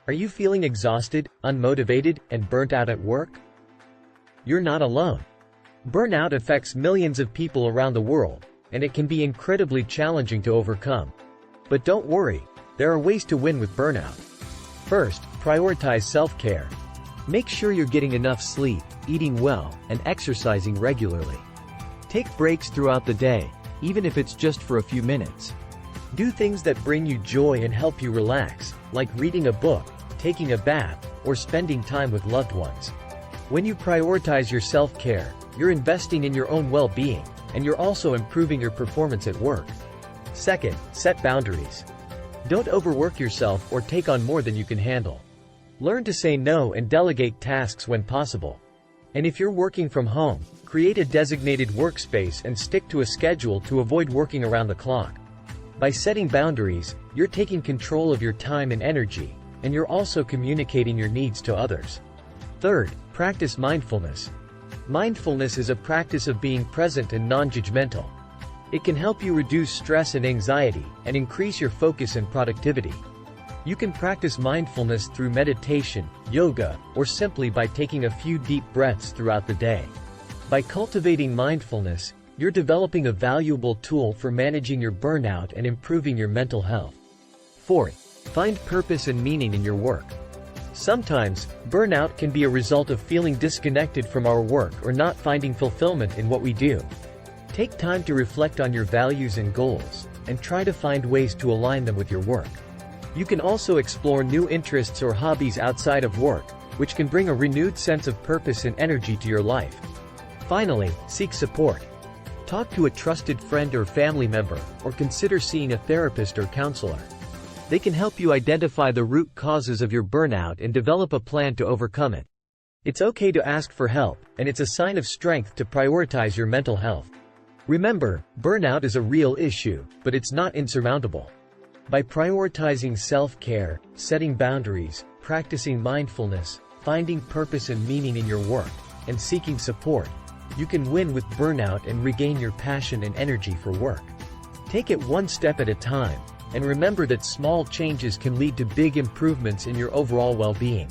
Are you feeling exhausted, unmotivated, and burnt out at work? You're not alone. Burnout affects millions of people around the world, and it can be incredibly challenging to overcome. But don't worry, there are ways to win with burnout. First, prioritize self-care. Make sure you're getting enough sleep, eating well, and exercising regularly. Take breaks throughout the day, even if it's just for a few minutes. Do things that bring you joy and help you relax, like reading a book, taking a bath, or spending time with loved ones. When you prioritize your self-care, you're investing in your own well-being, and you're also improving your performance at work. Second, set boundaries. Don't overwork yourself or take on more than you can handle. Learn to say no and delegate tasks when possible. And if you're working from home, create a designated workspace and stick to a schedule to avoid working around the clock. By setting boundaries, you're taking control of your time and energy, and you're also communicating your needs to others. Third, practice mindfulness. Mindfulness is a practice of being present and non-judgmental. It can help you reduce stress and anxiety, and increase your focus and productivity. You can practice mindfulness through meditation, yoga, or simply by taking a few deep breaths throughout the day. By cultivating mindfulness, you're developing a valuable tool for managing your burnout and improving your mental health. Fourth, find purpose and meaning in your work. Sometimes, burnout can be a result of feeling disconnected from our work or not finding fulfillment in what we do. Take time to reflect on your values and goals, and try to find ways to align them with your work. You can also explore new interests or hobbies outside of work, which can bring a renewed sense of purpose and energy to your life. Finally, seek support. Talk to a trusted friend or family member, or consider seeing a therapist or counselor. They can help you identify the root causes of your burnout and develop a plan to overcome it. It's okay to ask for help, and it's a sign of strength to prioritize your mental health. Remember, burnout is a real issue, but it's not insurmountable. By prioritizing self-care, setting boundaries, practicing mindfulness, finding purpose and meaning in your work, and seeking support, you can win with burnout and regain your passion and energy for work. Take it one step at a time, and remember that small changes can lead to big improvements in your overall well-being.